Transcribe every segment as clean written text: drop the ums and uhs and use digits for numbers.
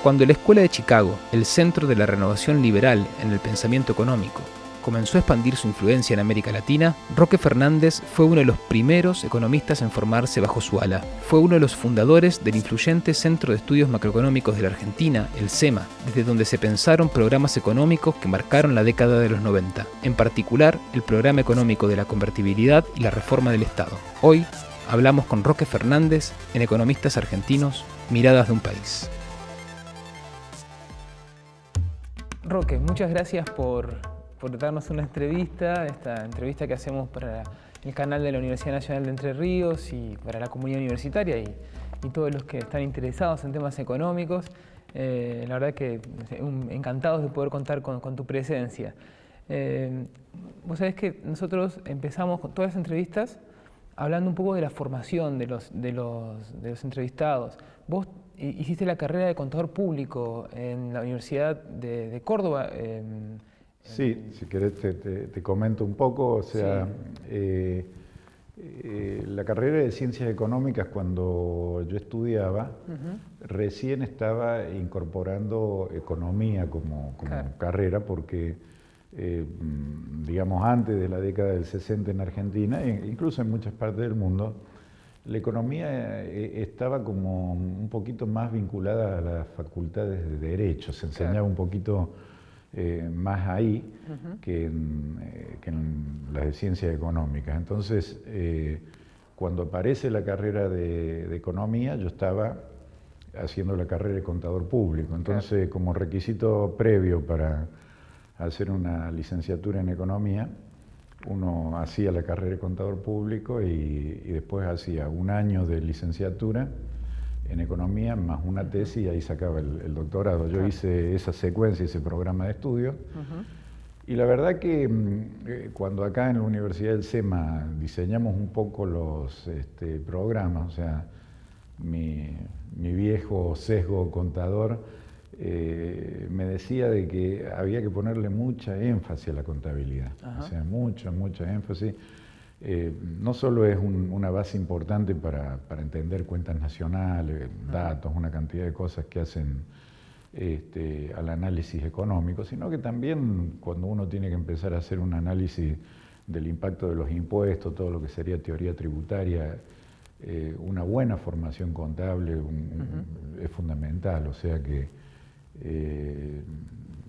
Cuando la Escuela de Chicago, el centro de la renovación liberal en el pensamiento económico, comenzó a expandir su influencia en América Latina, Roque Fernández fue uno de los primeros economistas en formarse bajo su ala. Fue uno de los fundadores del influyente Centro de Estudios Macroeconómicos de la Argentina, el CEMA, desde donde se pensaron programas económicos que marcaron la década de los 90, en particular el programa económico de la convertibilidad y la reforma del Estado. Hoy hablamos con Roque Fernández en Economistas Argentinos, Miradas de un País. Roque, muchas gracias por darnos una entrevista, esta entrevista que hacemos para el canal de la Universidad Nacional de Entre Ríos y para la comunidad universitaria y todos los que están interesados en temas económicos. La verdad que encantados de poder contar con tu presencia. Vos sabés que nosotros empezamos con todas las entrevistas hablando un poco de la formación de los entrevistados. Vos hiciste la carrera de contador público en la Universidad de Córdoba. Sí, si querés te comento un poco. O sea, sí. La carrera de Ciencias Económicas, cuando yo estudiaba, recién estaba incorporando economía como Claro. carrera, porque, digamos, antes de la década del 60 en Argentina, e incluso en muchas partes del mundo, la economía estaba como un poquito más vinculada a las facultades de Derecho, se enseñaba Claro. un poquito más ahí que en las de Ciencias Económicas. Entonces, cuando aparece la carrera de Economía, yo estaba haciendo la carrera de Contador Público. Entonces, como requisito previo para hacer una licenciatura en Economía, uno hacía la carrera de Contador Público y después hacía un año de licenciatura en Economía más una tesis y ahí sacaba el doctorado. Yo hice esa secuencia, ese programa de estudio. Y la verdad que cuando acá en la Universidad del CEMA diseñamos un poco los programas, o sea, mi viejo sesgo contador me decía de que había que ponerle mucha énfasis a la contabilidad. O sea, mucha énfasis. No solo es una base importante para entender cuentas nacionales, datos, una cantidad de cosas que hacen al análisis económico, sino que también cuando uno tiene que empezar a hacer un análisis del impacto de los impuestos, todo lo que sería teoría tributaria, una buena formación contable es fundamental. O sea que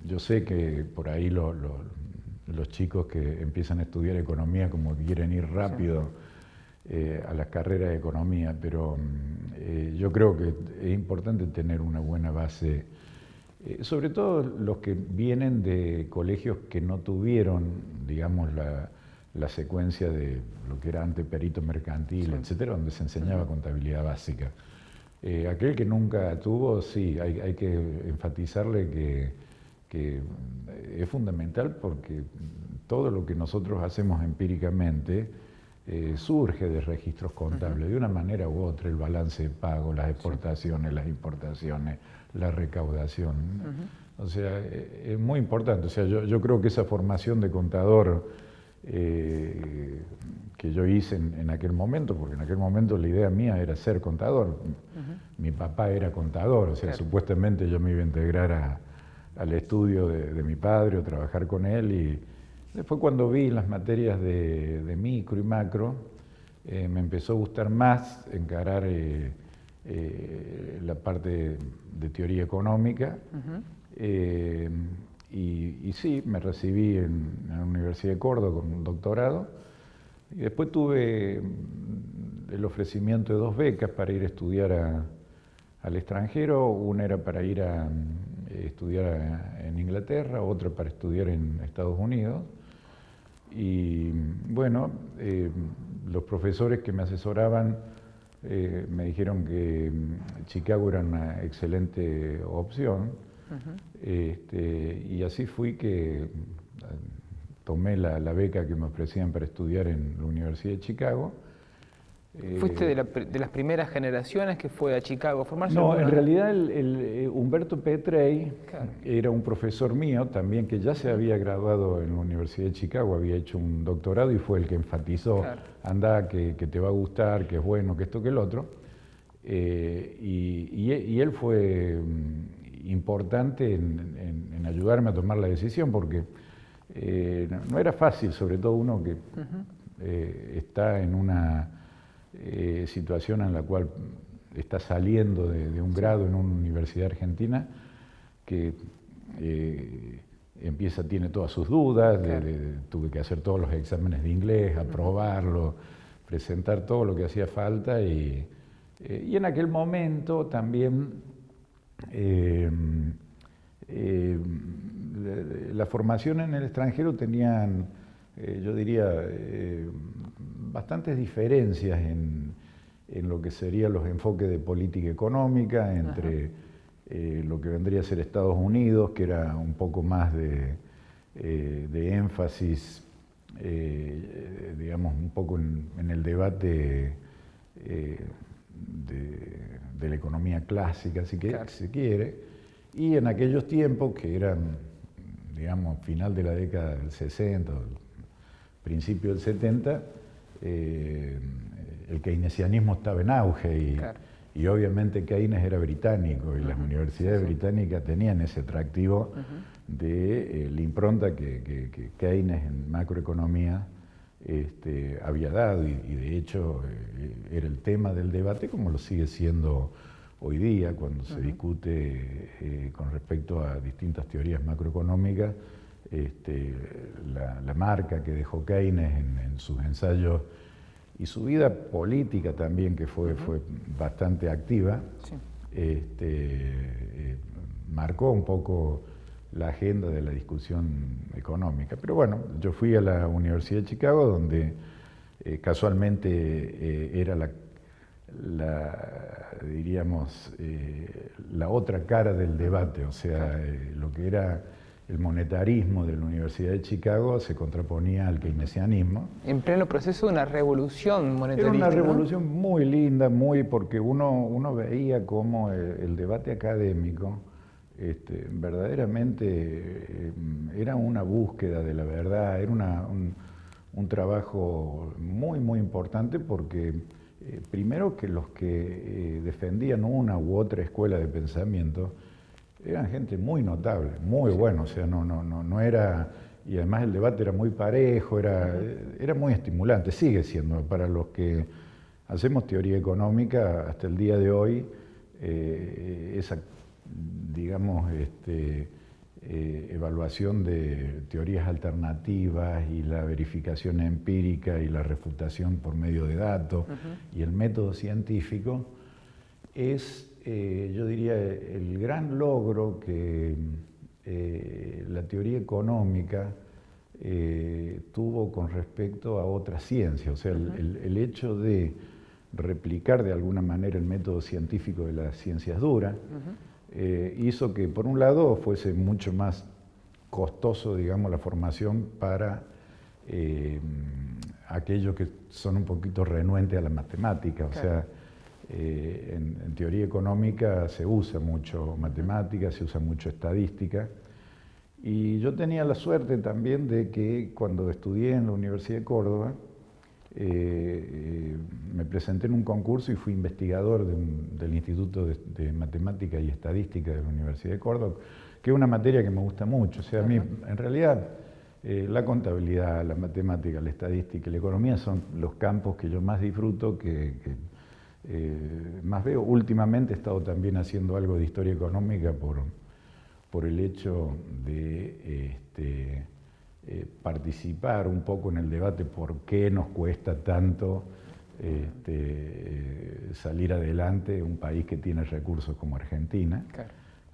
yo sé que por ahí los chicos que empiezan a estudiar economía como que quieren ir rápido a las carreras de economía, pero yo creo que es importante tener una buena base, sobre todo los que vienen de colegios que no tuvieron, digamos, la secuencia de lo que era antes perito mercantil, etcétera, donde se enseñaba contabilidad básica. Aquel que nunca tuvo, sí, hay que enfatizarle que es fundamental, porque todo lo que nosotros hacemos empíricamente surge de registros contables, de una manera u otra, el balance de pago, las exportaciones, las importaciones, la recaudación. O sea, es muy importante. O sea, yo creo que esa formación de contador que yo hice en aquel momento, porque en aquel momento la idea mía era ser contador. Mi papá era contador, o sea, supuestamente yo me iba a integrar al estudio de mi padre o trabajar con él, y después cuando vi las materias de micro y macro, me empezó a gustar más encarar la parte de teoría económica, y sí, me recibí en la Universidad de Córdoba con un doctorado, y después tuve el ofrecimiento de 2 becas para ir a estudiar al extranjero. Una era para ir a estudiar en Inglaterra, otra para estudiar en Estados Unidos. Y bueno, los profesores que me asesoraban me dijeron que Chicago era una excelente opción. Y así fui que tomé la beca que me ofrecían para estudiar en la Universidad de Chicago. ¿Fuiste de las primeras generaciones que fue a Chicago a formarse? No, en realidad Humberto Petrey era un profesor mío también, que ya se había graduado en la Universidad de Chicago, había hecho un doctorado y fue el que enfatizó, anda, que te va a gustar, que es bueno, que esto, que el otro. Y él fue importante en ayudarme a tomar la decisión, porque no era fácil, sobre todo uno que está en una situación en la cual está saliendo de un grado en una universidad argentina, que tiene todas sus dudas, claro. Tuve que hacer todos los exámenes de inglés, aprobarlo, presentar todo lo que hacía falta, y en aquel momento también la formación en el extranjero tenían, yo diría, bastantes diferencias en lo que serían los enfoques de política económica entre lo que vendría a ser Estados Unidos, que era un poco más de énfasis, digamos, un poco en el debate de la economía clásica, si se quiere, y en aquellos tiempos que eran, digamos, final de la década del 60, principio del 70, el keynesianismo estaba en auge y obviamente Keynes era británico y las universidades británicas tenían ese atractivo de la impronta que Keynes en macroeconomía había dado, y de hecho era el tema del debate, como lo sigue siendo hoy día cuando se discute con respecto a distintas teorías macroeconómicas. La marca que dejó Keynes en sus ensayos y su vida política también, que fue bastante activa, marcó un poco la agenda de la discusión económica. Pero bueno, yo fui a la Universidad de Chicago, donde casualmente era diríamos, la otra cara del debate, o sea, lo que era el monetarismo de la Universidad de Chicago se contraponía al keynesianismo. En pleno proceso de una revolución monetarista. Era una revolución muy linda, porque uno veía cómo el debate académico verdaderamente era una búsqueda de la verdad, era un trabajo muy, muy importante, porque primero que los que defendían una u otra escuela de pensamiento eran gente muy notable, muy buena, o sea, no era, y además el debate era muy parejo, era muy estimulante, sigue siendo, para los que hacemos teoría económica hasta el día de hoy, esa, digamos, evaluación de teorías alternativas y la verificación empírica y la refutación por medio de datos y el método científico es, yo diría, el gran logro que la teoría económica tuvo con respecto a otras ciencias. O sea, el hecho de replicar de alguna manera el método científico de las ciencias duras hizo que, por un lado, fuese mucho más costoso, digamos, la formación para aquellos que son un poquito renuentes a la matemática. O sea, en teoría económica se usa mucho matemática, se usa mucho estadística. Y yo tenía la suerte también de que cuando estudié en la Universidad de Córdoba, me presenté en un concurso y fui investigador del Instituto de Matemática y Estadística de la Universidad de Córdoba, que es una materia que me gusta mucho. O sea, a mí, en realidad, la contabilidad, la matemática, la estadística y la economía son los campos que yo más disfruto, que más veo. Últimamente he estado también haciendo algo de historia económica por el hecho de participar un poco en el debate por qué nos cuesta tanto salir adelante un país que tiene recursos como Argentina. Claro.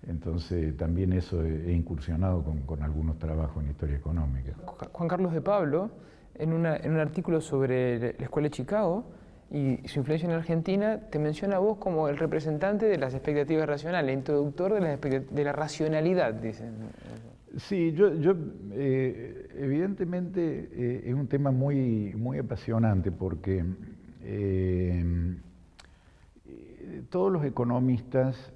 Entonces también eso he incursionado con algunos trabajos en historia económica. Juan Carlos de Pablo, en un artículo sobre la Escuela de Chicago y su influencia en Argentina, te menciona a vos como el representante de las expectativas racionales, el introductor de la racionalidad, dicen. Sí, evidentemente es un tema muy, muy apasionante, porque todos los economistas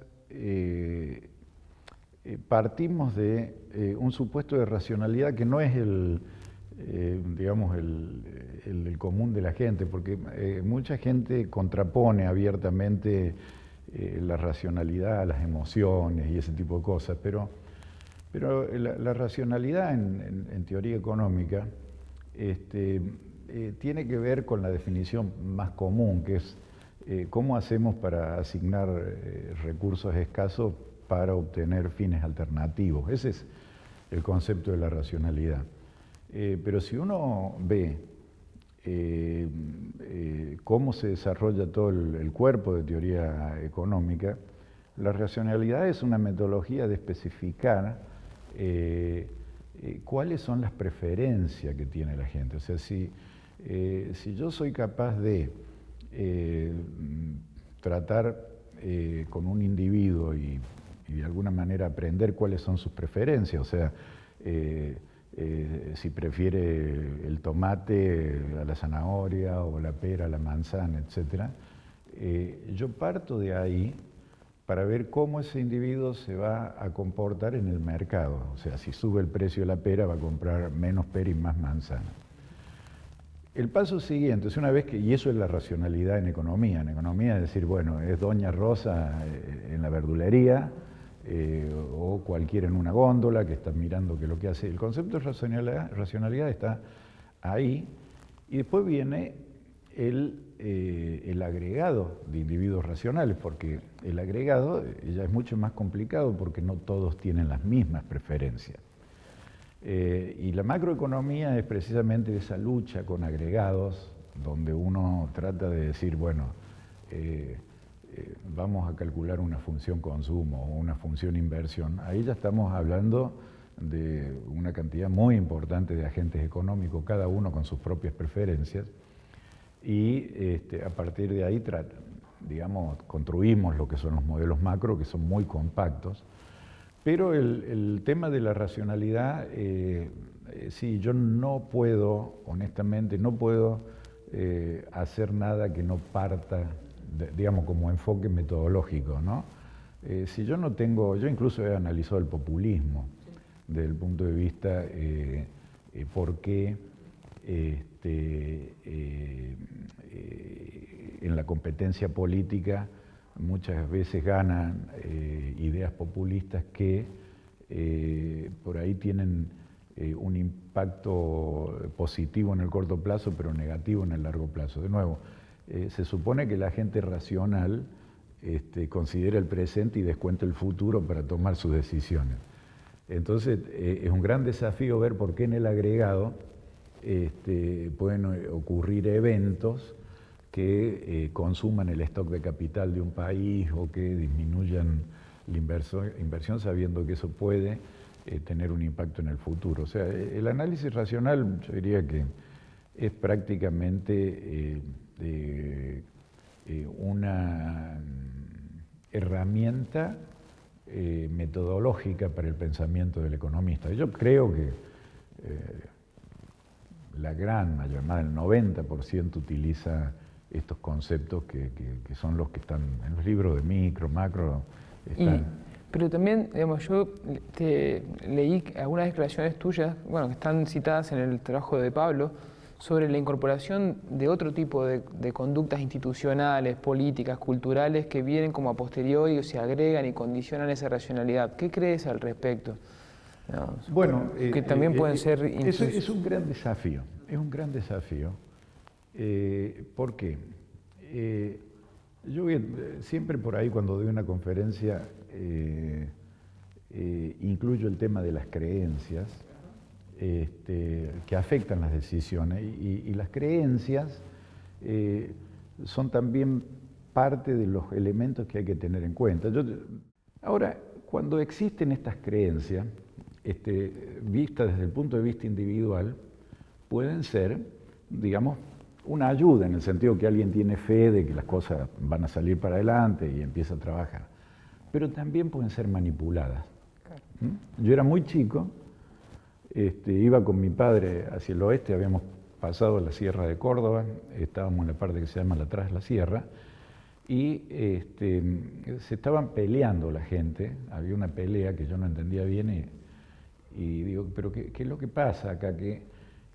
partimos de un supuesto de racionalidad que no es digamos, el común de la gente, porque mucha gente contrapone abiertamente la racionalidad, las emociones y ese tipo de cosas, pero la racionalidad en teoría económica tiene que ver con la definición más común, que es cómo hacemos para asignar recursos escasos para obtener fines alternativos. Ese es el concepto de la racionalidad. Pero si uno ve cómo se desarrolla todo el cuerpo de teoría económica, la racionalidad es una metodología de especificar cuáles son las preferencias que tiene la gente. O sea, si yo soy capaz de tratar con un individuo y de alguna manera aprender cuáles son sus preferencias, o sea, si prefiere el tomate a la zanahoria o la pera a la manzana, etc. Yo parto de ahí para ver cómo ese individuo se va a comportar en el mercado. O sea, si sube el precio de la pera, va a comprar menos pera y más manzana. El paso siguiente es una vez que, y eso es la racionalidad en economía es decir, bueno, es Doña Rosa en la verdulería, o cualquiera en una góndola que está mirando qué es lo que hace. El concepto de racionalidad está ahí, y después viene el agregado de individuos racionales, porque el agregado ya es mucho más complicado porque no todos tienen las mismas preferencias. Y la macroeconomía es precisamente esa lucha con agregados, donde uno trata de decir, bueno, vamos a calcular una función consumo o una función inversión. Ahí ya estamos hablando de una cantidad muy importante de agentes económicos, cada uno con sus propias preferencias, y a partir de ahí digamos, construimos lo que son los modelos macro, que son muy compactos. Pero el tema de la racionalidad, sí, yo no puedo, honestamente, no puedo hacer nada que no parta, digamos, como enfoque metodológico, ¿no? Si yo no tengo, yo incluso he analizado el populismo desde el punto de vista por qué en la competencia política muchas veces ganan ideas populistas que por ahí tienen un impacto positivo en el corto plazo, pero negativo en el largo plazo. De nuevo, se supone que la gente racional considera el presente y descuenta el futuro para tomar sus decisiones. Entonces, es un gran desafío ver por qué en el agregado pueden ocurrir eventos que consuman el stock de capital de un país o que disminuyan la inversión sabiendo que eso puede tener un impacto en el futuro. O sea, el análisis racional, yo diría que es prácticamente una herramienta metodológica para el pensamiento del economista. Yo creo que la gran mayoría, más del 90% utiliza estos conceptos que son los que están en los libros de micro, macro. Pero también, digamos, yo leí algunas declaraciones tuyas, bueno, que están citadas en el trabajo de Pablo, sobre la incorporación de otro tipo de conductas institucionales, políticas, culturales, que vienen como a posteriori o se agregan y condicionan esa racionalidad. ¿Qué crees al respecto? Digamos, bueno, que también pueden ser... Eso es un gran desafío, es un gran desafío. ¿Por qué? Yo siempre por ahí cuando doy una conferencia incluyo el tema de las creencias que afectan las decisiones y las creencias son también parte de los elementos que hay que tener en cuenta. Ahora, cuando existen estas creencias, vistas desde el punto de vista individual, pueden ser, digamos, una ayuda en el sentido que alguien tiene fe de que las cosas van a salir para adelante y empieza a trabajar, pero también pueden ser manipuladas. Yo era muy chico, iba con mi padre hacia el oeste, habíamos pasado la Sierra de Córdoba, estábamos en la parte que se llama la Atrás de la Sierra, y se estaban peleando la gente, había una pelea que yo no entendía bien y digo, pero ¿qué es lo que pasa acá?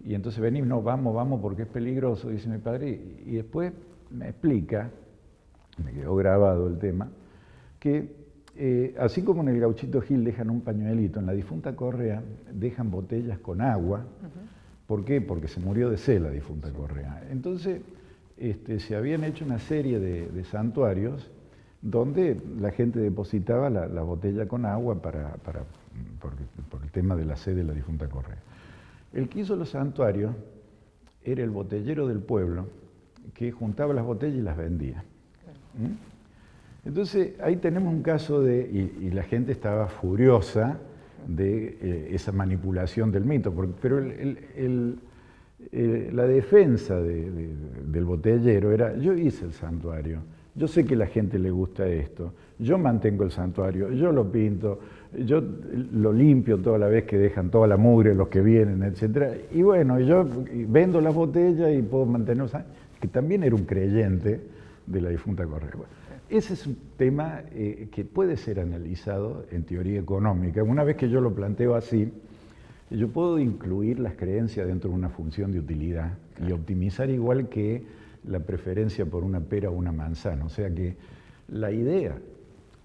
Y entonces venimos, no, vamos porque es peligroso, dice mi padre, y después me explica, me quedó grabado el tema, que así como en el Gauchito Gil dejan un pañuelito, en la difunta Correa dejan botellas con agua. ¿Por qué? Porque se murió de sed la difunta Correa. Entonces, se habían hecho una serie de santuarios donde la gente depositaba la botella con agua por el tema de la sed de la difunta Correa. El que hizo los santuarios era el botellero del pueblo, que juntaba las botellas y las vendía. Entonces, ahí tenemos un caso y la gente estaba furiosa de esa manipulación del mito, pero la defensa del botellero era: yo hice el santuario, yo sé que a la gente le gusta esto, yo mantengo el santuario, yo lo pinto, yo lo limpio toda la vez que dejan toda la mugre los que vienen, etc. Y bueno, yo vendo las botellas y puedo mantener, que también era un creyente de la difunta Correa. Bueno, ese es un tema que puede ser analizado en teoría económica. Una vez que yo lo planteo así, yo puedo incluir las creencias dentro de una función de utilidad y optimizar igual que la preferencia por una pera o una manzana. O sea que la idea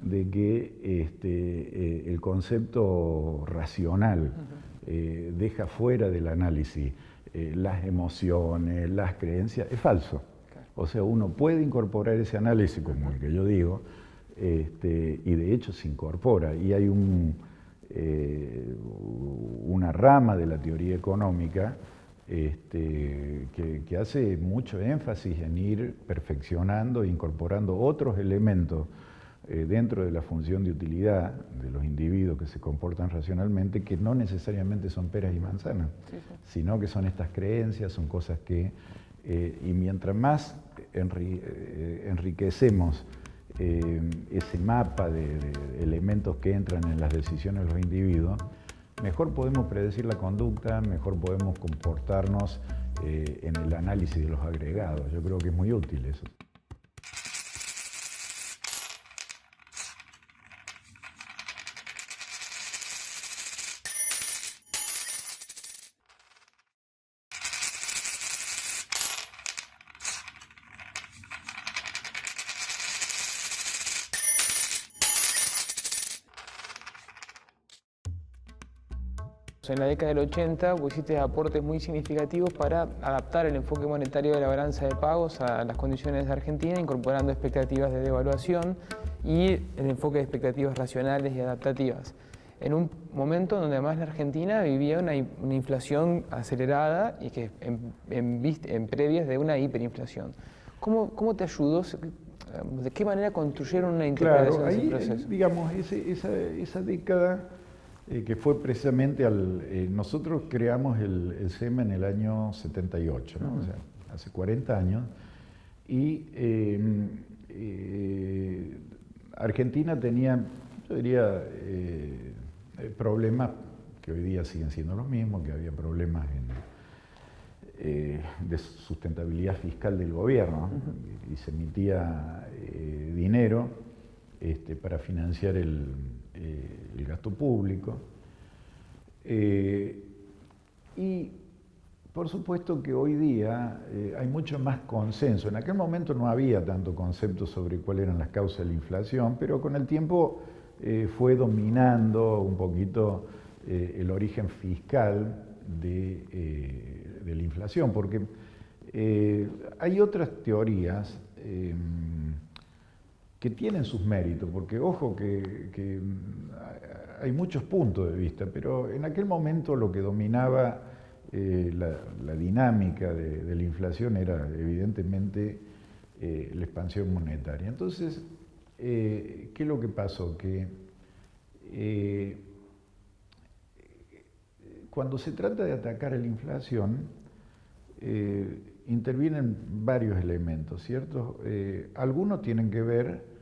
de que el concepto racional deja fuera del análisis las emociones, las creencias, es falso. O sea, uno puede incorporar ese análisis, como el que yo digo, y de hecho se incorpora. Y hay una rama de la teoría económica que hace mucho énfasis en ir perfeccionando e incorporando otros elementos dentro de la función de utilidad de los individuos que se comportan racionalmente, que no necesariamente son peras y manzanas, sino que son estas creencias, son cosas que, y mientras más enriquecemos ese mapa de elementos que entran en las decisiones de los individuos, mejor podemos predecir la conducta, mejor podemos comportarnos en el análisis de los agregados. Yo creo que es muy útil eso. En la década del 80 vos hiciste aportes muy significativos para adaptar el enfoque monetario de la balanza de pagos a las condiciones de Argentina, incorporando expectativas de devaluación y el enfoque de expectativas racionales y adaptativas. En un momento donde además la Argentina vivía una inflación acelerada y que en previas de una hiperinflación. ¿Cómo te ayudó? ¿De qué manera construyeron una interpretación de ese proceso? Digamos, esa década que fue precisamente nosotros creamos el SEMA en el año 78, ¿no? O sea, hace 40 años, y Argentina tenía, yo diría, problemas que hoy día siguen siendo los mismos, que había problemas de sustentabilidad fiscal del gobierno, y se emitía dinero para financiar el gasto público. Y por supuesto que hoy día hay mucho más consenso. En aquel momento no había tanto concepto sobre cuáles eran las causas de la inflación, pero con el tiempo fue dominando un poquito el origen fiscal de la inflación, porque hay otras teorías que tienen sus méritos, porque ojo que hay muchos puntos de vista, pero en aquel momento lo que dominaba la dinámica de la inflación era evidentemente la expansión monetaria. Entonces, ¿qué es lo que pasó? Que cuando se trata de atacar a la inflación, intervienen varios elementos, ¿cierto? Algunos tienen que ver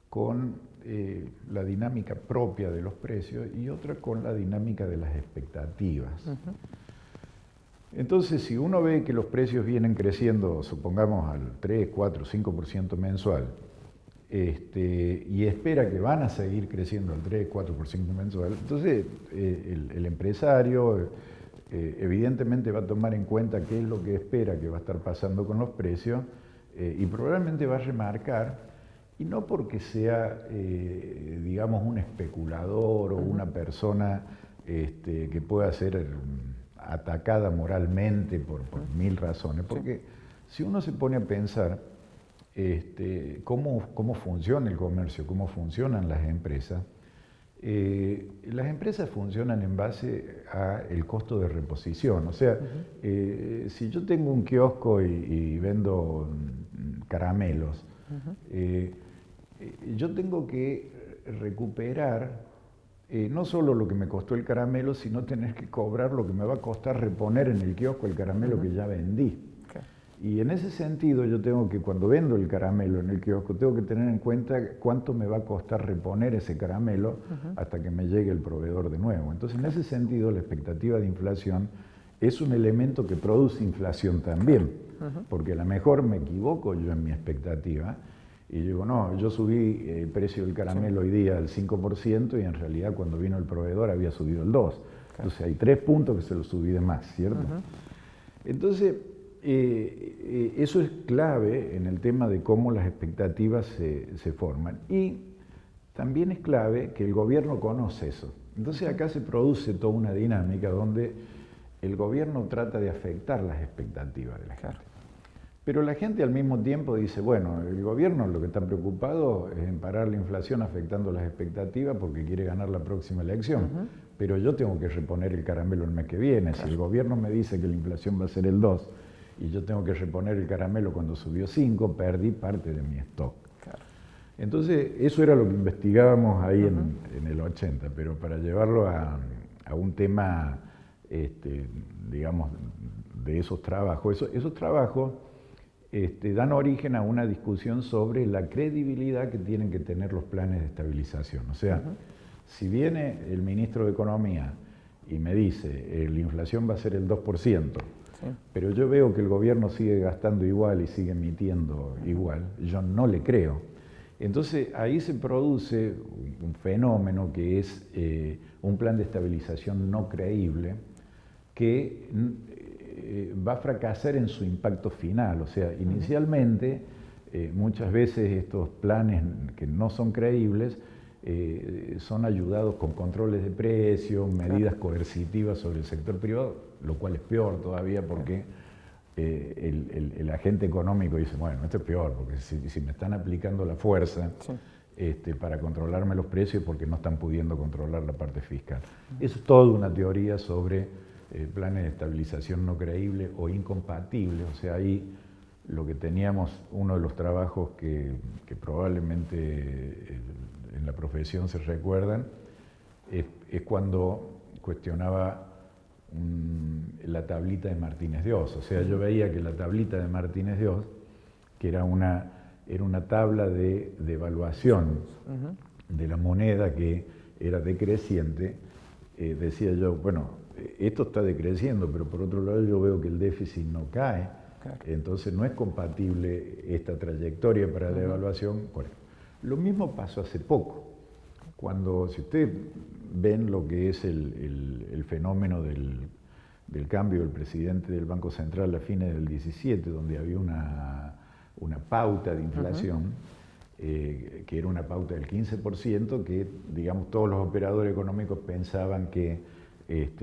con la dinámica propia de los precios y otros con la dinámica de las expectativas. Entonces, si uno ve que los precios vienen creciendo, supongamos al 3, 4, 5% mensual, y espera que van a seguir creciendo al 3, 4% mensual, entonces el empresario evidentemente va a tomar en cuenta qué es lo que espera que va a estar pasando con los precios y probablemente va a remarcar Y no porque sea, digamos, un especulador o una persona que pueda ser atacada moralmente por mil razones, porque si uno se pone a pensar cómo funciona el comercio, cómo funcionan las empresas funcionan en base al costo de reposición. O sea, si yo tengo un kiosco y vendo caramelos, yo tengo que recuperar no solo lo que me costó el caramelo, sino tener que cobrar lo que me va a costar reponer en el kiosco el caramelo que ya vendí. Y en ese sentido yo tengo que, cuando vendo el caramelo en el kiosco, tengo que tener en cuenta cuánto me va a costar reponer ese caramelo hasta que me llegue el proveedor de nuevo. Entonces, en ese sentido, la expectativa de inflación es un elemento que produce inflación también, porque a lo mejor me equivoco yo en mi expectativa y digo, no, yo subí el precio del caramelo hoy día al 5% y en realidad cuando vino el proveedor había subido el 2%. Entonces, hay 3 puntos que se los subí de más, ¿cierto? Entonces, eso es clave en el tema de cómo las expectativas se forman. Y también es clave que el gobierno conoce eso. Entonces acá se produce toda una dinámica donde el gobierno trata de afectar las expectativas de la gente. Pero la gente al mismo tiempo dice, bueno, el gobierno lo que está preocupado es en parar la inflación afectando las expectativas porque quiere ganar la próxima elección. Pero yo tengo que reponer el caramelo el mes que viene. Si el gobierno me dice que la inflación va a ser el 2%, y yo tengo que reponer el caramelo cuando subió 5, perdí parte de mi stock. Entonces, eso era lo que investigábamos ahí en el 80, pero para llevarlo a un tema, digamos, de esos trabajos, esos trabajos dan origen a una discusión sobre la credibilidad que tienen que tener los planes de estabilización. O sea, si viene el ministro de Economía y me dice, la inflación va a ser el 2%, pero yo veo que el gobierno sigue gastando igual y sigue emitiendo igual, yo no le creo. Entonces ahí se produce un fenómeno que es un plan de estabilización no creíble que va a fracasar en su impacto final. O sea, inicialmente muchas veces estos planes que no son creíbles son ayudados con controles de precios, medidas coercitivas sobre el sector privado, lo cual es peor todavía porque el agente económico dice, bueno, esto es peor, porque si me están aplicando la fuerza para controlarme los precios porque no están pudiendo controlar la parte fiscal. Eso es toda una teoría sobre planes de estabilización no creíbles o incompatibles. O sea, ahí lo que teníamos, uno de los trabajos que probablemente en la profesión se recuerdan, es cuando cuestionaba la tablita de Martínez de Oz. O sea, yo veía que la tablita de Martínez de Oz, que era una tabla de evaluación de la moneda que era decreciente, decía yo, bueno, esto está decreciendo, pero por otro lado yo veo que el déficit no cae, entonces no es compatible esta trayectoria para la evaluación. Bueno, lo mismo pasó hace poco, cuando, si ustedes ven lo que es el fenómeno del cambio del presidente del Banco Central a fines del 17, donde había una pauta de inflación, que era una pauta del 15%, que, digamos, todos los operadores económicos pensaban que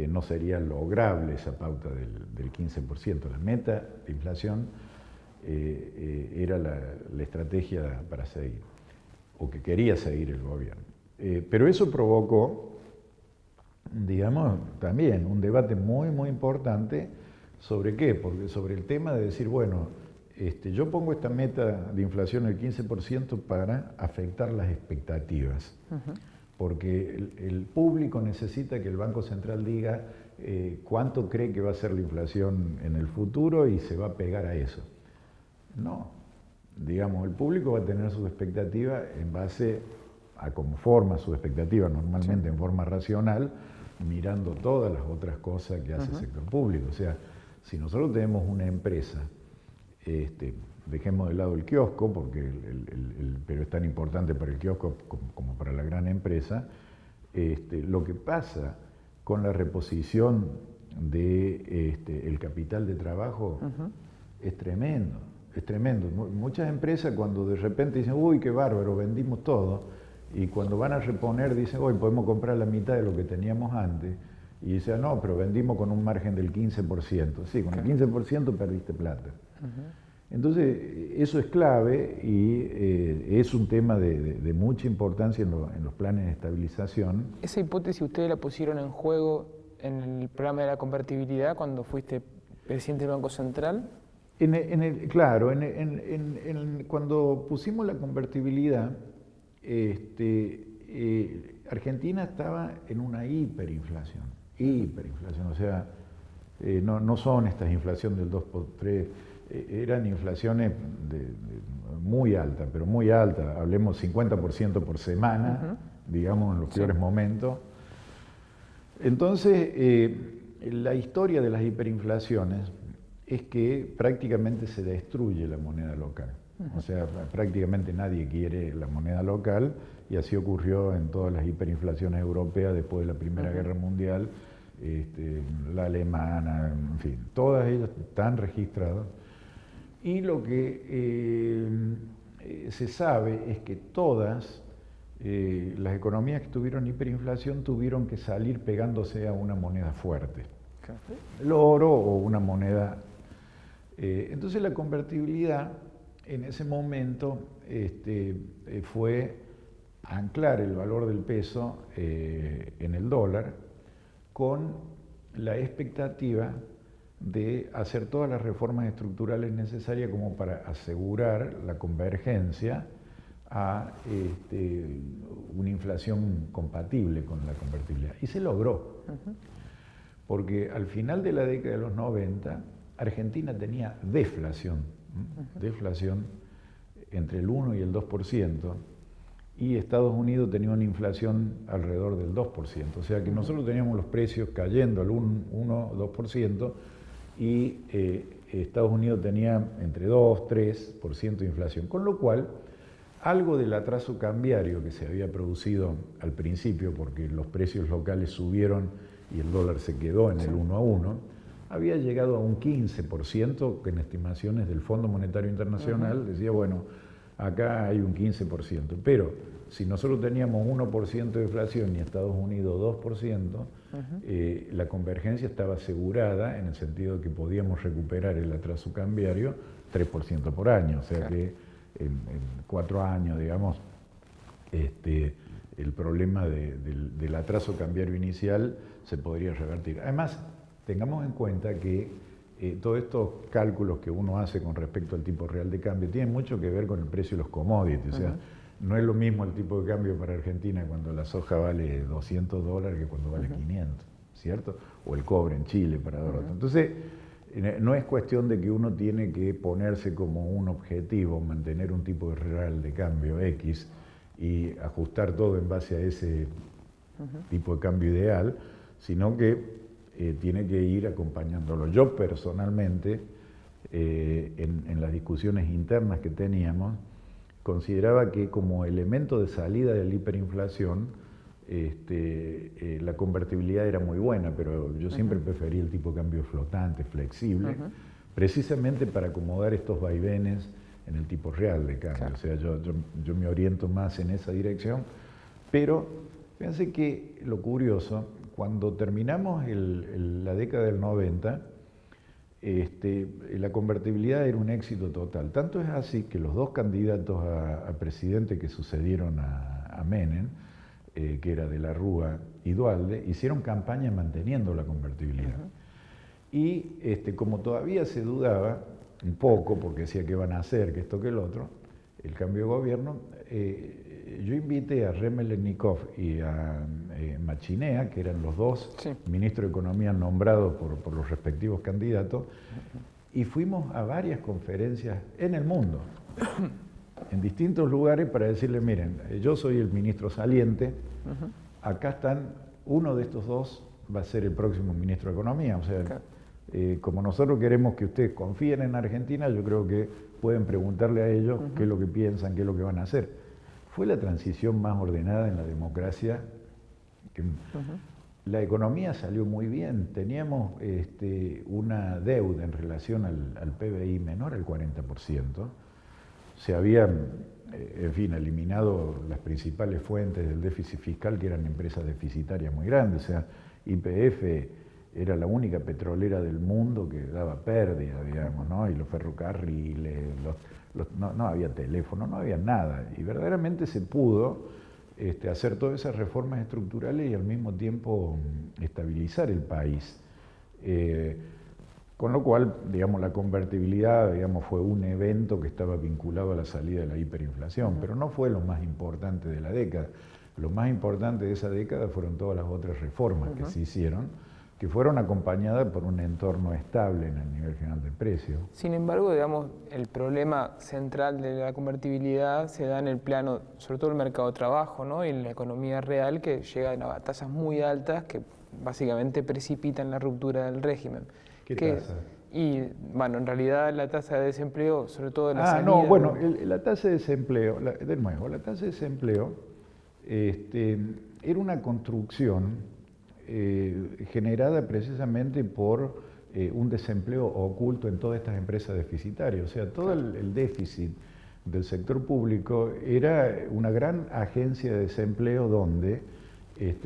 no sería lograble esa pauta del 15%. La meta de inflación era la estrategia para seguir, o que quería seguir el gobierno. Pero eso provocó, digamos, también un debate muy, muy importante sobre qué, porque sobre el tema de decir, bueno, yo pongo esta meta de inflación del 15% para afectar las expectativas, porque el público necesita que el Banco Central diga cuánto cree que va a ser la inflación en el futuro y se va a pegar a eso. No, digamos, el público va a tener sus expectativas en base a cómo forma sus expectativas, normalmente en forma racional, mirando todas las otras cosas que hace el sector público. O sea, si nosotros tenemos una empresa, dejemos de lado el kiosco, porque pero es tan importante para el kiosco como para la gran empresa, lo que pasa con la reposición de el capital de trabajo es tremendo. es tremendo. Muchas empresas cuando de repente dicen, uy, qué bárbaro, vendimos todo, y cuando van a reponer dicen, hoy podemos comprar la mitad de lo que teníamos antes, y dicen, no, pero vendimos con un margen del 15%. Sí, con el 15% perdiste plata. Entonces, eso es clave y es un tema de mucha importancia en los planes de estabilización. Esa hipótesis ustedes la pusieron en juego en el programa de la convertibilidad cuando fuiste presidente del Banco Central. Claro, cuando pusimos la convertibilidad, Argentina estaba en una hiperinflación, o sea, no son estas inflaciones del 2 por 3, eran inflaciones muy altas, pero muy altas, hablemos 50% por semana, digamos, en los peores momentos. Entonces, la historia de las hiperinflaciones es que prácticamente se destruye la moneda local. O sea, prácticamente nadie quiere la moneda local, y así ocurrió en todas las hiperinflaciones europeas después de la Primera Guerra Mundial, la alemana, en fin, todas ellas están registradas. Y lo que se sabe es que todas las economías que tuvieron hiperinflación tuvieron que salir pegándose a una moneda fuerte, el oro o una moneda. Entonces la convertibilidad en ese momento fue anclar el valor del peso en el dólar con la expectativa de hacer todas las reformas estructurales necesarias como para asegurar la convergencia a una inflación compatible con la convertibilidad. Y se logró, porque al final de la década de los 90, Argentina tenía deflación, deflación entre el 1 y el 2%, y Estados Unidos tenía una inflación alrededor del 2%. O sea que nosotros teníamos los precios cayendo al 1-2%, y Estados Unidos tenía entre 2-3% de inflación, con lo cual algo del atraso cambiario que se había producido al principio, porque los precios locales subieron y el dólar se quedó en el 1 a 1, había llegado a un 15%, que en estimaciones del Fondo Monetario Internacional decía, bueno, acá hay un 15%, pero si nosotros teníamos 1% de inflación y Estados Unidos 2%, la convergencia estaba asegurada en el sentido de que podíamos recuperar el atraso cambiario 3% por año, o sea que en 4 años, digamos, el problema del atraso cambiario inicial se podría revertir. Además, tengamos en cuenta que todos estos cálculos que uno hace con respecto al tipo real de cambio tienen mucho que ver con el precio de los commodities. O sea, no es lo mismo el tipo de cambio para Argentina cuando la soja vale $200 que cuando vale 500, ¿cierto? O el cobre en Chile para Dorota. Entonces, no es cuestión de que uno tiene que ponerse como un objetivo mantener un tipo de real de cambio X y ajustar todo en base a ese tipo de cambio ideal, sino que tiene que ir acompañándolo. Yo personalmente, en las discusiones internas que teníamos, consideraba que como elemento de salida de la hiperinflación, la convertibilidad era muy buena, pero yo siempre preferí el tipo de cambio flotante, flexible, precisamente para acomodar estos vaivenes en el tipo real de cambio. Claro. O sea, yo me oriento más en esa dirección, pero fíjense que lo curioso, cuando terminamos la década del 90, la convertibilidad era un éxito total. Tanto es así que los dos candidatos a presidente que sucedieron a Menem, que era de la Rúa y Duhalde, hicieron campaña manteniendo la convertibilidad. Y como todavía se dudaba un poco, porque decía que van a hacer, que esto, que el otro, el cambio de gobierno, yo invité a Remelennikov y a Machinea, que eran los dos ministros de Economía nombrados por los respectivos candidatos, y fuimos a varias conferencias en el mundo, en distintos lugares, para decirle, miren, yo soy el ministro saliente, acá están, uno de estos dos va a ser el próximo ministro de Economía, o sea, como nosotros queremos que ustedes confíen en Argentina, yo creo que pueden preguntarle a ellos qué es lo que piensan, qué es lo que van a hacer. Fue la transición más ordenada en la democracia. La economía salió muy bien, teníamos una deuda en relación al PBI menor al 40%, se habían, en fin, eliminado las principales fuentes del déficit fiscal, que eran empresas deficitarias muy grandes, o sea, YPF era la única petrolera del mundo que daba pérdida, digamos, ¿no? Y los ferrocarriles, no había teléfono, no había nada, y verdaderamente se pudo hacer todas esas reformas estructurales y al mismo tiempo estabilizar el país. Con lo cual, digamos, la convertibilidad, digamos, fue un evento que estaba vinculado a la salida de la hiperinflación, pero no fue lo más importante de la década. Lo más importante de esa década fueron todas las otras reformas que se hicieron, que fueron acompañadas por un entorno estable en el nivel general de precios. Sin embargo, digamos, el problema central de la convertibilidad se da en el plano, sobre todo el mercado de trabajo, ¿no? Y en la economía real, que llegan a tasas muy altas que básicamente precipitan la ruptura del régimen. ¿Qué tasa? Y, bueno, en realidad la tasa de desempleo, sobre todo en la salida... no, bueno, la tasa de desempleo, de nuevo, la tasa de desempleo era una construcción generada precisamente por un desempleo oculto en todas estas empresas deficitarias. O sea, todo el déficit del sector público era una gran agencia de desempleo donde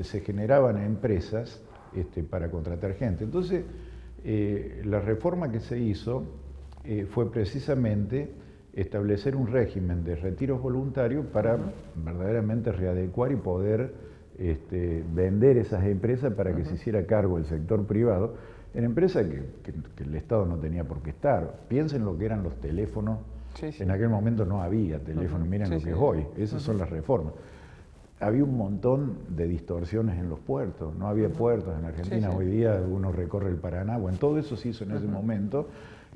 se generaban empresas para contratar gente. Entonces, la reforma que se hizo fue precisamente establecer un régimen de retiros voluntarios para verdaderamente readecuar y poder vender esas empresas para que se hiciera cargo el sector privado en empresas que el Estado no tenía por qué estar. Piensen lo que eran los teléfonos. En aquel momento no había teléfono, miren lo que es hoy. Esas son las reformas. Había un montón de distorsiones en los puertos, no había puertos en Argentina. Hoy día uno recorre el Paraná, bueno, todo eso se hizo en ese momento,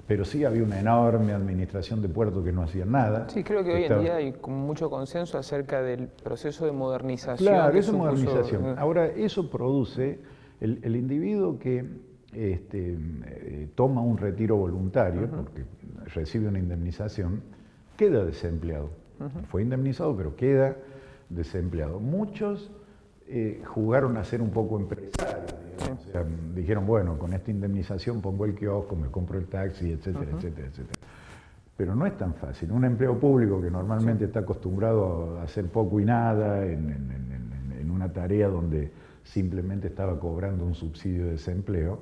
pero sí había una enorme administración de puertos que no hacían nada. Sí, creo que hoy en día hay como mucho consenso acerca del proceso de modernización. Claro, eso es modernización. Ahora, eso produce el individuo que toma un retiro voluntario, porque recibe una indemnización, queda desempleado. Fue indemnizado, pero queda desempleado. Muchos jugaron a ser un poco empresarios, digamos. O sea, dijeron, bueno, con esta indemnización pongo el kiosco, me compro el taxi, etcétera, etcétera, etcétera. Pero no es tan fácil. Un empleo público que normalmente está acostumbrado a hacer poco y nada en una tarea donde simplemente estaba cobrando un subsidio de desempleo,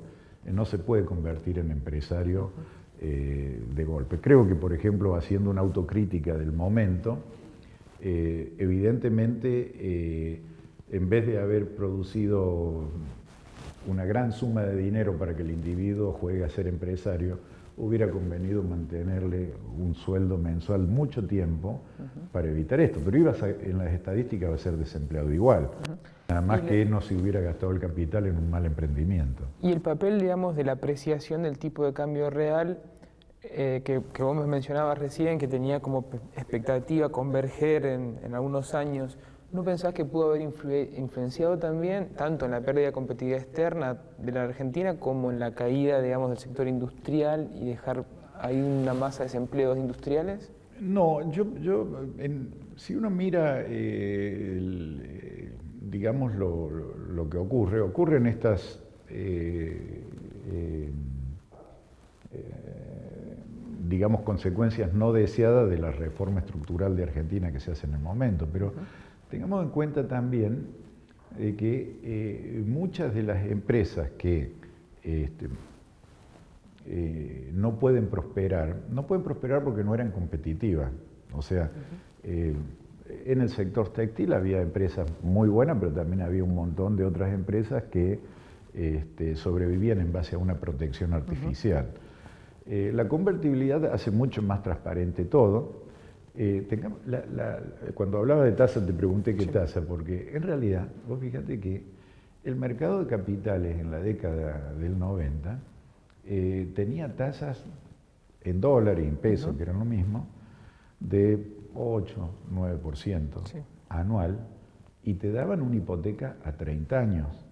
no se puede convertir en empresario de golpe. Creo que, por ejemplo, haciendo una autocrítica del momento, evidentemente, en vez de haber producido una gran suma de dinero para que el individuo juegue a ser empresario, hubiera convenido mantenerle un sueldo mensual mucho tiempo para evitar esto. Pero en las estadísticas va a ser desempleado igual, nada más que no se hubiera gastado el capital en un mal emprendimiento. Y el papel, digamos, de la apreciación del tipo de cambio real, que vos me mencionabas recién, que tenía como expectativa converger en algunos años, ¿no pensás que pudo haber influenciado también tanto en la pérdida de competitividad externa de la Argentina como en la caída, digamos, del sector industrial y dejar ahí una masa de desempleos industriales? No, si uno mira, digamos, lo que ocurre en estas digamos, consecuencias no deseadas de la reforma estructural de Argentina que se hace en el momento, pero tengamos en cuenta también que muchas de las empresas que no pueden prosperar porque no eran competitivas. O sea, en el sector textil había empresas muy buenas, pero también había un montón de otras empresas que sobrevivían en base a una protección artificial. La convertibilidad hace mucho más transparente todo. Cuando hablaba de tasas te pregunté qué tasa, porque en realidad, vos fíjate que el mercado de capitales en la década del 90 tenía tasas en dólares y en pesos, que eran lo mismo, de 8, 9% anual, y te daban una hipoteca a 30 años.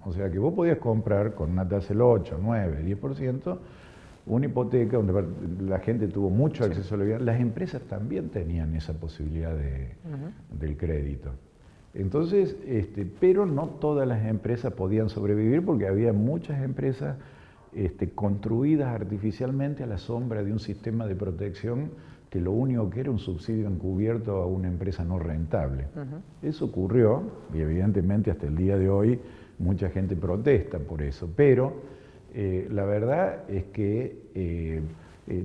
O sea que vos podías comprar con una tasa del 8, 9, 10%, una hipoteca donde la gente tuvo mucho acceso a la vivienda. Las empresas también tenían esa posibilidad del crédito. Entonces, pero no todas las empresas podían sobrevivir porque había muchas empresas construidas artificialmente a la sombra de un sistema de protección que lo único que era un subsidio encubierto a una empresa no rentable. Eso ocurrió y evidentemente hasta el día de hoy mucha gente protesta por eso, pero la verdad es que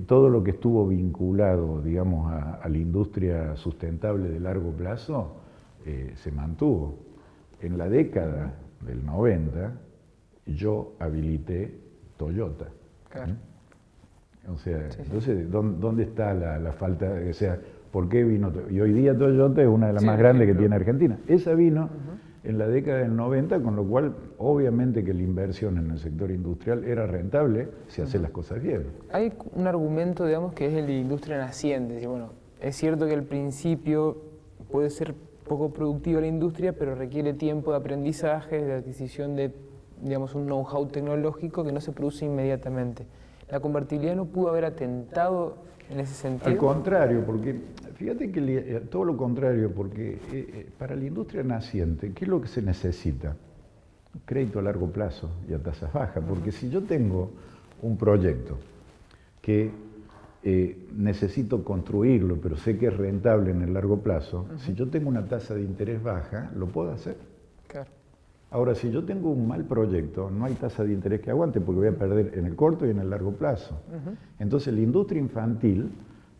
todo lo que estuvo vinculado, digamos, a la industria sustentable de largo plazo se mantuvo. En la década del 90 yo habilité Toyota. Claro. O sea, Sí, sí. entonces, ¿dónde está la falta? O sea, ¿por qué vino? Y hoy día Toyota es una de las Sí, más grandes que ejemplo. tiene Argentina. Esa vino en la década del 90, con lo cual, obviamente que la inversión en el sector industrial era rentable si hace las cosas bien. Hay un argumento, digamos, que es el de industria naciente. Y bueno, es cierto que al principio puede ser poco productiva la industria, pero requiere tiempo de aprendizaje, de adquisición de, digamos, un know-how tecnológico que no se produce inmediatamente. ¿La convertibilidad no pudo haber atentado en ese sentido? Al contrario, porque fíjate que todo lo contrario, porque para la industria naciente, ¿qué es lo que se necesita? Crédito a largo plazo y a tasas bajas, porque si yo tengo un proyecto que necesito construirlo, pero sé que es rentable en el largo plazo, si yo tengo una tasa de interés baja, lo puedo hacer. Claro. Ahora, si yo tengo un mal proyecto, no hay tasa de interés que aguante porque voy a perder en el corto y en el largo plazo. Entonces, la industria infantil,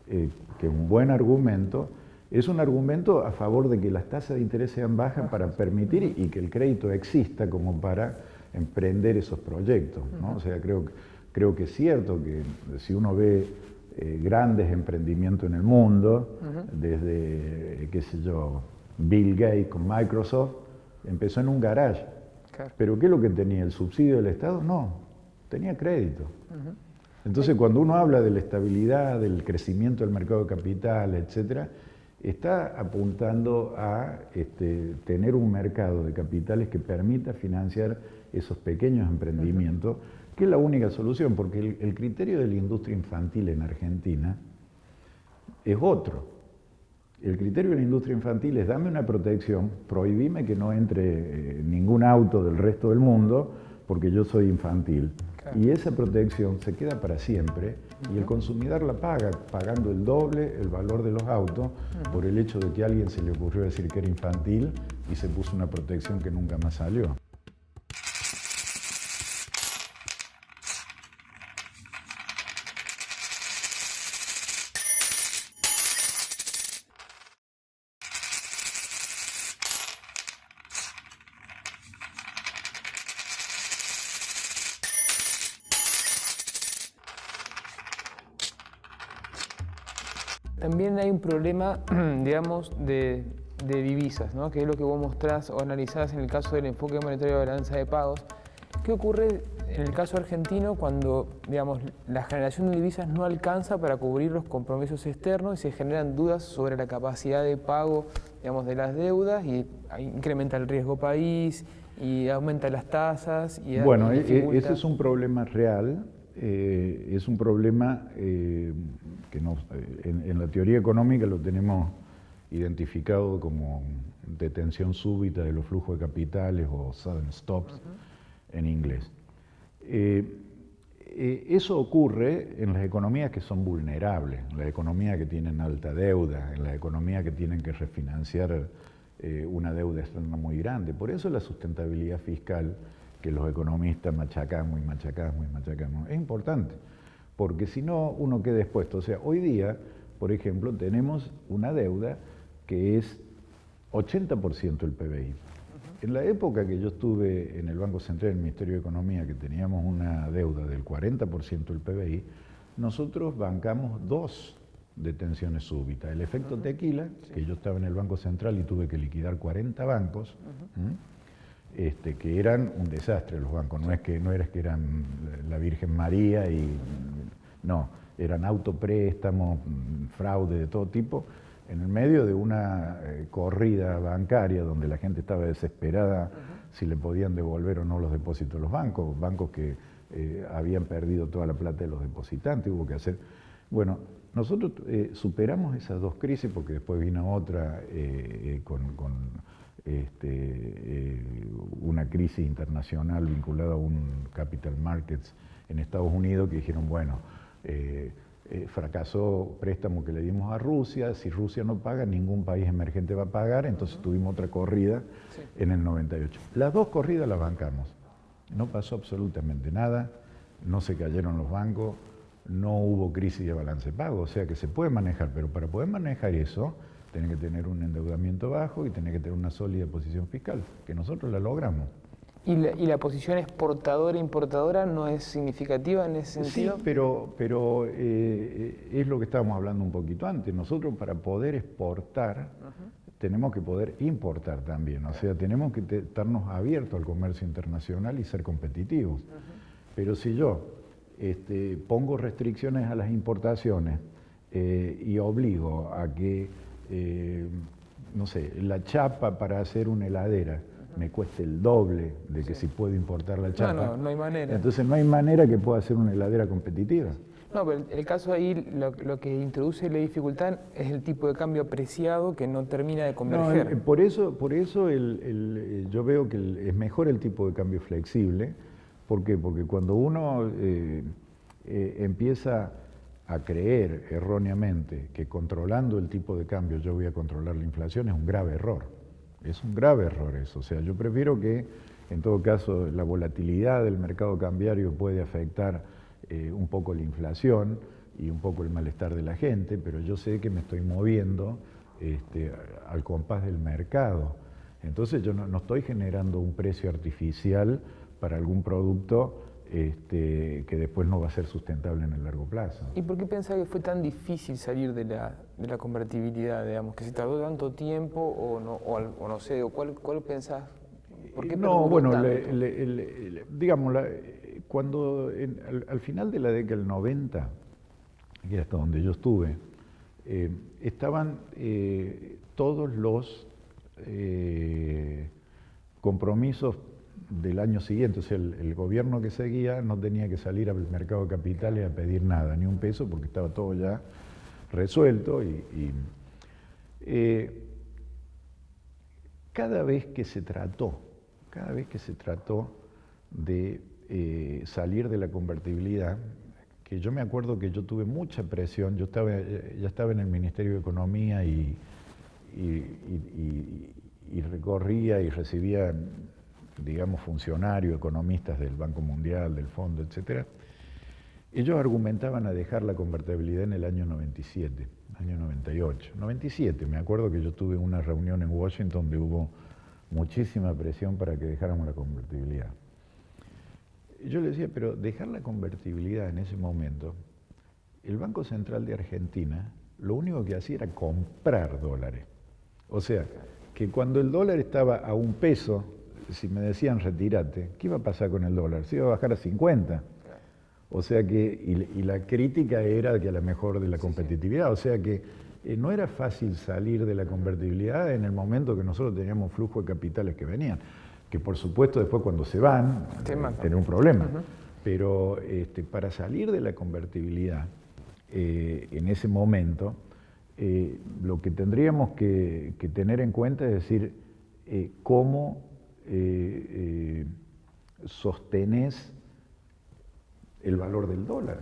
que es un buen argumento, es un argumento a favor de que las tasas de interés sean bajas para permitir y que el crédito exista como para emprender esos proyectos, ¿no? O sea, creo que es cierto que si uno ve grandes emprendimientos en el mundo, desde, qué sé yo, Bill Gates con Microsoft, empezó en un garage. Claro. ¿Pero qué es lo que tenía? ¿El subsidio del Estado? No, tenía crédito. Entonces, cuando uno habla de la estabilidad, del crecimiento del mercado de capitales, etcétera, está apuntando a tener un mercado de capitales que permita financiar esos pequeños emprendimientos, que es la única solución, porque el criterio de la industria infantil en Argentina es otro. El criterio de la industria infantil es dame una protección, prohibime que no entre ningún auto del resto del mundo porque yo soy infantil. Claro. Y esa protección se queda para siempre y el consumidor la paga, pagando el doble el valor de los autos por el hecho de que a alguien se le ocurrió decir que era infantil y se puso una protección que nunca más salió. También hay un problema, digamos, de divisas, ¿no? Que es lo que vos mostrás o analizás en el caso del enfoque monetario de balanza de pagos. ¿Qué ocurre en el caso argentino cuando, digamos, la generación de divisas no alcanza para cubrir los compromisos externos y se generan dudas sobre la capacidad de pago, digamos, de las deudas y incrementa el riesgo país y aumenta las tasas? Bueno, ese es un problema real. Es un problema que en la teoría económica lo tenemos identificado como detención súbita de los flujos de capitales o sudden stops en inglés. Eso ocurre en las economías que son vulnerables, en las economías que tienen alta deuda, en las economías que tienen que refinanciar una deuda externa muy grande. Por eso la sustentabilidad fiscal que los economistas machacamos y machacamos y machacamos, es importante, porque si no uno queda expuesto. O sea, hoy día, por ejemplo, tenemos una deuda que es 80% del PBI. En la época que yo estuve en el Banco Central, en el Ministerio de Economía, que teníamos una deuda del 40% del PBI, nosotros bancamos 2 detenciones súbitas. El efecto tequila, que yo estaba en el Banco Central y tuve que liquidar 40 bancos, que eran un desastre los bancos, no era que eran la Virgen María y no, eran autopréstamos, fraude de todo tipo, en el medio de una corrida bancaria donde la gente estaba desesperada si le podían devolver o no los depósitos de los bancos que habían perdido toda la plata de los depositantes, hubo que hacer. Bueno, nosotros superamos esas 2 crisis porque después vino otra con una crisis internacional vinculada a un capital markets en Estados Unidos que dijeron, bueno, fracasó préstamo que le dimos a Rusia, si Rusia no paga, ningún país emergente va a pagar, entonces tuvimos otra corrida en el 98. Las dos corridas las bancamos, no pasó absolutamente nada, no se cayeron los bancos, no hubo crisis de balance de pago, o sea que se puede manejar, pero para poder manejar eso, tenés que tener un endeudamiento bajo y tenés que tener una sólida posición fiscal, que nosotros la logramos. ¿Y la posición exportadora-importadora no es significativa en ese sentido? Sí, pero es lo que estábamos hablando un poquito antes. Nosotros para poder exportar tenemos que poder importar también. O sea, tenemos que estarnos abiertos al comercio internacional y ser competitivos. Pero si yo pongo restricciones a las importaciones y obligo a que, no sé, la chapa para hacer una heladera me cueste el doble de que si puedo importar la chapa. No hay manera. Entonces no hay manera que pueda hacer una heladera competitiva. No, pero el caso ahí, lo que introduce la dificultad es el tipo de cambio apreciado que no termina de converger. No, por eso yo veo que es mejor el tipo de cambio flexible. ¿Por qué? Porque cuando uno empieza a creer erróneamente que controlando el tipo de cambio yo voy a controlar la inflación, es un grave error. Es un grave error eso. O sea, yo prefiero que, en todo caso, la volatilidad del mercado cambiario puede afectar un poco la inflación y un poco el malestar de la gente, pero yo sé que me estoy moviendo al compás del mercado. Entonces yo no estoy generando un precio artificial para algún producto que después no va a ser sustentable en el largo plazo. ¿Y por qué pensás que fue tan difícil salir de la convertibilidad, digamos? ¿Que se tardó tanto tiempo o no sé? ¿Cuál pensás? ¿Por qué no, bueno, tanto? digamos, cuando al final de la década del 90, que hasta donde yo estuve, estaban todos los compromisos del año siguiente, o sea, el gobierno que seguía no tenía que salir al mercado de capitales a pedir nada, ni un peso, porque estaba todo ya resuelto. Cada vez que se trató de salir de la convertibilidad, que yo me acuerdo que yo tuve mucha presión, ya estaba en el Ministerio de Economía y recorría y recibía, digamos, funcionarios, economistas del Banco Mundial, del Fondo, etc. Ellos argumentaban a dejar la convertibilidad en el año 97, año 98. 97, me acuerdo que yo tuve una reunión en Washington donde hubo muchísima presión para que dejáramos la convertibilidad. Yo le decía, pero dejar la convertibilidad en ese momento, el Banco Central de Argentina lo único que hacía era comprar dólares. O sea, que cuando el dólar estaba a $1, si me decían retírate, ¿qué iba a pasar con el dólar? Se iba a bajar a 50. O sea que, y la crítica era que a lo mejor de la competitividad, o sea que no era fácil salir de la convertibilidad en el momento que nosotros teníamos flujo de capitales que venían, que por supuesto después cuando se van, tener un problema. Pero para salir de la convertibilidad en ese momento, lo que tendríamos que tener en cuenta es decir, cómo sostenés el valor del dólar.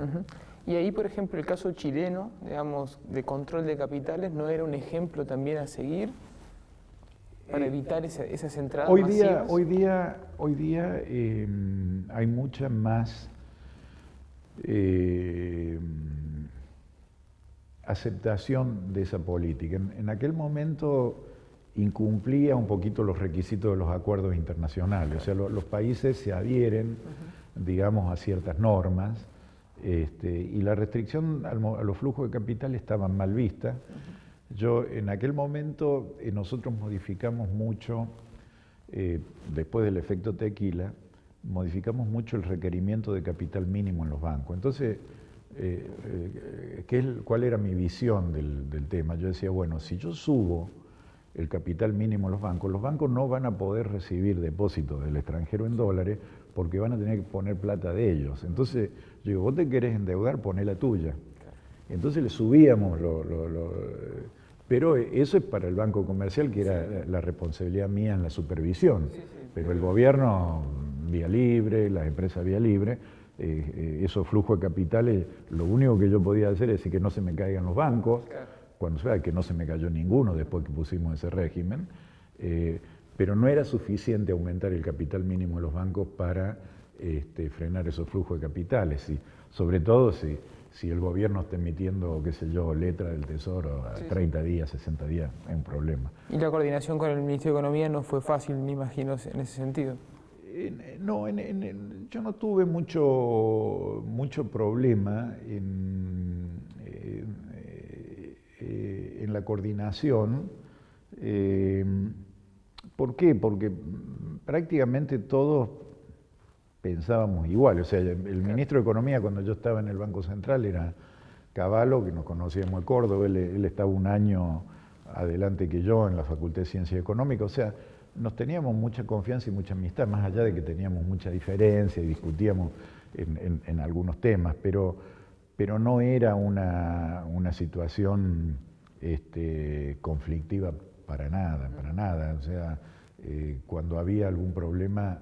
Y ahí, por ejemplo, el caso chileno, digamos, de control de capitales, ¿no era un ejemplo también a seguir para evitar esas entradas masivas? Hoy día hay mucha más aceptación de esa política. En aquel momento incumplía un poquito los requisitos de los acuerdos internacionales, o sea, los países se adhieren, digamos, a ciertas normas, y la restricción a los flujos de capital estaba mal vista. Yo, en aquel momento, nosotros modificamos mucho, después del efecto tequila, modificamos mucho el requerimiento de capital mínimo en los bancos. Entonces, ¿cuál era mi visión del tema? Yo decía, bueno, si yo subo el capital mínimo en los bancos no van a poder recibir depósitos del extranjero en dólares porque van a tener que poner plata de ellos. Entonces, yo digo, vos te querés endeudar, poné la tuya. Entonces le subíamos, Pero eso es para el Banco Comercial, que era la responsabilidad mía en la supervisión. Pero el gobierno, vía libre, las empresas vía libre, esos flujos de capitales, lo único que yo podía hacer es decir que no se me caigan los bancos, cuando sea que no se me cayó ninguno después que pusimos ese régimen, pero no era suficiente aumentar el capital mínimo de los bancos para frenar esos flujos de capitales, sobre todo si el gobierno está emitiendo, qué sé yo, letra del Tesoro a 30 días, 60 días, es un problema. Y la coordinación con el Ministerio de Economía no fue fácil, me imagino, en ese sentido. No, yo no tuve mucho problema en la coordinación. ¿Por qué? Porque prácticamente todos pensábamos igual. O sea, el ministro de Economía, cuando yo estaba en el Banco Central, era Cavallo, que nos conocíamos de Córdoba. Él estaba un año adelante que yo en la Facultad de Ciencias Económicas. O sea, nos teníamos mucha confianza y mucha amistad, más allá de que teníamos mucha diferencia y discutíamos en algunos temas, pero no era una situación conflictiva para nada. O sea, cuando había algún problema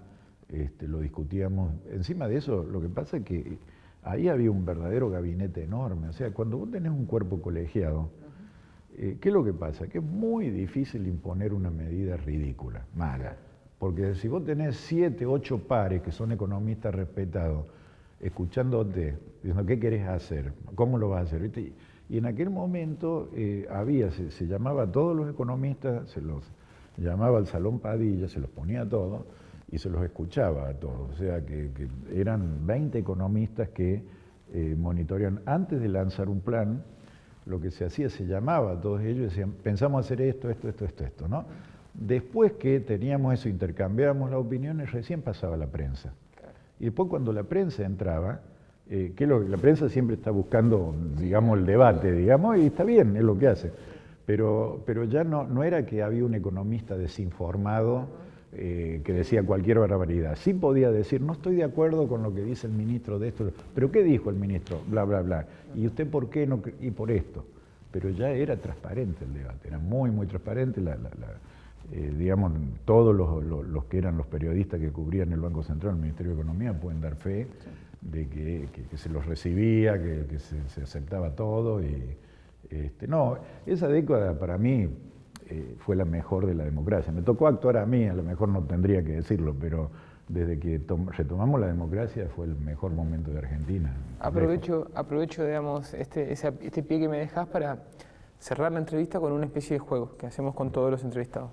lo discutíamos. Encima de eso, lo que pasa es que ahí había un verdadero gabinete enorme. O sea, cuando vos tenés un cuerpo colegiado, ¿qué es lo que pasa? Que es muy difícil imponer una medida ridícula, mala. Porque si vos tenés 7, 8 pares que son economistas respetados, escuchándote, diciendo qué querés hacer, cómo lo vas a hacer, ¿viste? Y en aquel momento se llamaba a todos los economistas, se los llamaba al Salón Padilla, se los ponía a todos y se los escuchaba a todos. O sea, que eran 20 economistas que monitoreaban antes de lanzar un plan. Lo que se hacía, se llamaba a todos ellos y decían, pensamos hacer esto, ¿no? Después que teníamos eso, intercambiábamos las opiniones, recién pasaba la prensa. Y después cuando la prensa entraba, la prensa siempre está buscando, digamos, el debate, digamos, y está bien, es lo que hace. Pero ya no era que había un economista desinformado que decía cualquier barbaridad. Sí podía decir, no estoy de acuerdo con lo que dice el ministro de esto, pero ¿qué dijo el ministro? Bla, bla, bla. ¿Y usted por qué no? Y por esto. Pero ya era transparente el debate, era muy, muy transparente. Digamos, todos los que eran los periodistas que cubrían el Banco Central, el Ministerio de Economía, pueden dar fe de que se los recibía, que se aceptaba todo. No, esa década para mí fue la mejor de la democracia. Me tocó actuar a mí, a lo mejor no tendría que decirlo, pero desde que retomamos la democracia fue el mejor momento de Argentina. Aprovecho digamos, este pie que me dejas para cerrar la entrevista con una especie de juego que hacemos con todos los entrevistados.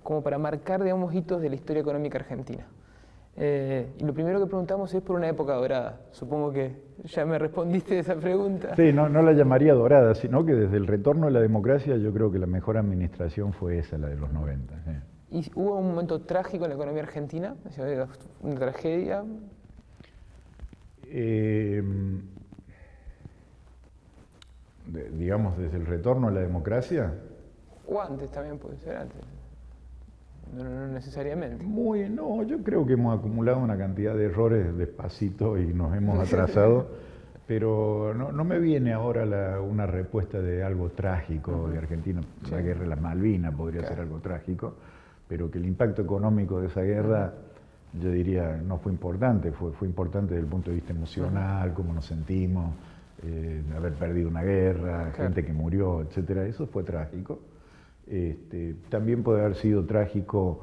Como para marcar, digamos, hitos de la historia económica argentina. Y lo primero que preguntamos es por una época dorada. Supongo que ya me respondiste esa pregunta. Sí, no la llamaría dorada, sino que desde el retorno de la democracia yo creo que la mejor administración fue esa, la de los 90. ¿Y hubo un momento trágico en la economía argentina? ¿Una tragedia? Digamos, desde el retorno a la democracia. O antes también puede ser, antes. No necesariamente. No, yo creo que hemos acumulado una cantidad de errores despacito y nos hemos atrasado, pero no me viene ahora una respuesta de algo trágico de Argentina. La guerra de las Malvinas podría ser algo trágico, pero que el impacto económico de esa guerra, yo diría, no fue importante, fue importante desde el punto de vista emocional, cómo nos sentimos, haber perdido una guerra, gente que murió, etcétera. Eso fue trágico. También puede haber sido trágico,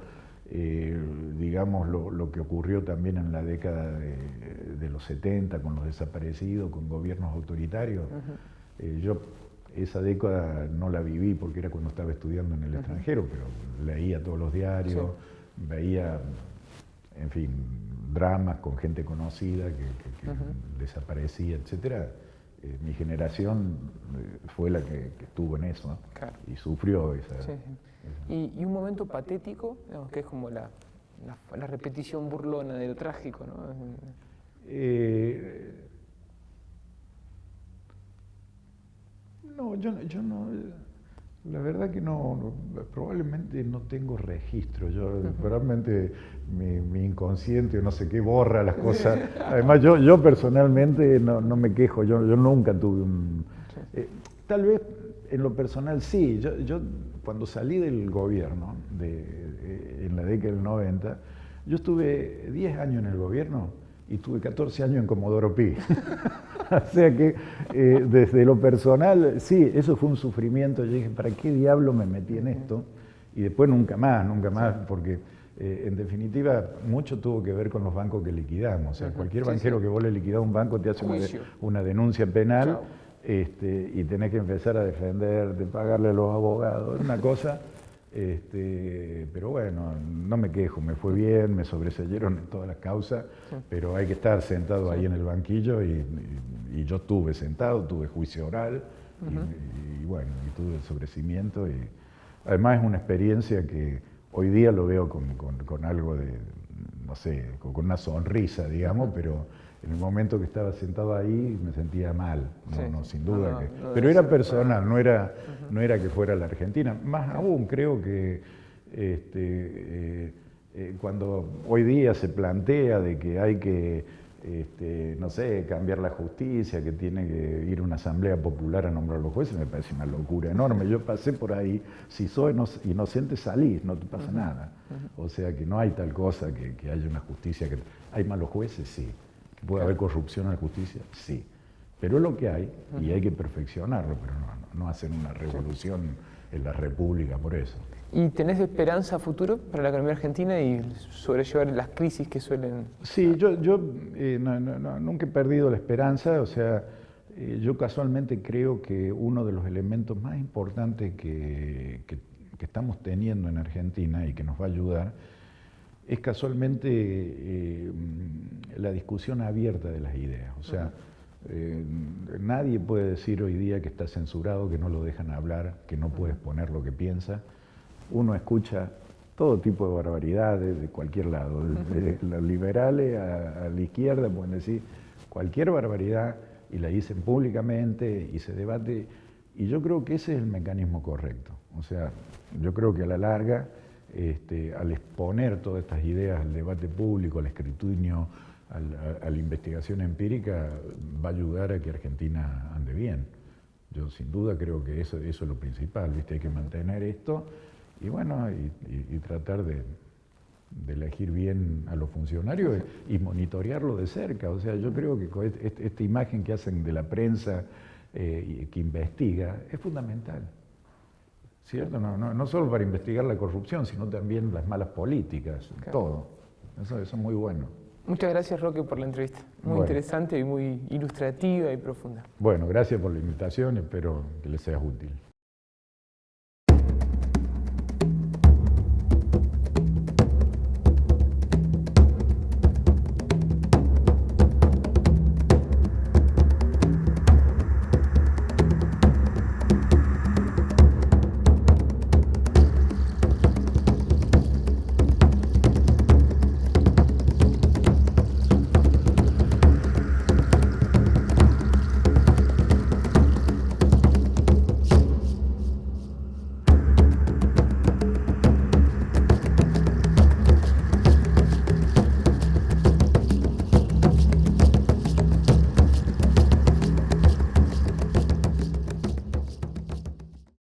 digamos, lo que ocurrió también en la década de los 70 con los desaparecidos, con gobiernos autoritarios. Yo esa década no la viví porque era cuando estaba estudiando en el extranjero, pero leía todos los diarios, veía, en fin, dramas con gente conocida que desaparecía, etcétera. Mi generación fue la que estuvo en eso, ¿no? Claro. Y sufrió esa. Y un momento patético, digamos, que es como la repetición burlona de lo trágico, ¿no? No, yo no. La verdad que no, probablemente no tengo registro. Probablemente mi inconsciente, no sé qué, borra las cosas. Además, yo personalmente no me quejo, yo nunca tuve tal vez En lo personal, sí. Yo cuando salí del gobierno, en la década del 90, yo estuve 10 años en el gobierno y tuve 14 años en Comodoro Pi. O sea que desde lo personal, sí, eso fue un sufrimiento. Yo dije, ¿para qué diablo me metí en esto? Y después nunca más, porque en definitiva mucho tuvo que ver con los bancos que liquidamos. O sea, cualquier banquero que vos le liquidás a un banco te hace una denuncia penal y tenés que empezar a defender, de pagarle a los abogados. Una cosa... pero bueno, no me quejo, me fue bien, me sobresalieron en todas las causas, pero hay que estar sentado ahí en el banquillo y yo estuve sentado, tuve juicio oral y bueno, y tuve el sobrecimiento y además es una experiencia que hoy día lo veo con algo de, no sé, con una sonrisa, digamos, pero en el momento que estaba sentado ahí me sentía mal, sin duda. Pero era personal, no era que fuera la Argentina. Más aún, creo que cuando hoy día se plantea de que hay que, no sé, cambiar la justicia, que tiene que ir una asamblea popular a nombrar a los jueces, me parece una locura enorme. Yo pasé por ahí, si sos inocente salís, no te pasa nada. O sea que no hay tal cosa que haya una justicia que... ¿Hay malos jueces? Sí. ¿Puede haber corrupción en la justicia? Sí. Pero es lo que hay y hay que perfeccionarlo, pero no hacer una revolución en la República por eso. ¿Y tenés esperanza a futuro para la economía argentina y sobrellevar las crisis que suelen...? Sí, yo nunca he perdido la esperanza, o sea, yo casualmente creo que uno de los elementos más importantes que estamos teniendo en Argentina y que nos va a ayudar es casualmente la discusión abierta de las ideas. O sea, nadie puede decir hoy día que está censurado, que no lo dejan hablar, que no puede exponer lo que piensa. Uno escucha todo tipo de barbaridades de cualquier lado, de los liberales a la izquierda pueden decir cualquier barbaridad y la dicen públicamente y se debate. Y yo creo que ese es el mecanismo correcto. O sea, yo creo que a la larga... al exponer todas estas ideas al debate público, al escrutinio, a la investigación empírica, va a ayudar a que Argentina ande bien. Yo sin duda creo que eso es lo principal, ¿viste? Hay que mantener esto y bueno, y tratar de elegir bien a los funcionarios y monitorearlo de cerca. O sea, yo creo que esta imagen que hacen de la prensa que investiga es fundamental. ¿Cierto? No solo para investigar la corrupción, sino también las malas políticas, todo. Eso es muy bueno. Muchas gracias, Roque, por la entrevista. Muy interesante y muy ilustrativa y profunda. Bueno, gracias por la invitación, espero que les sea útil.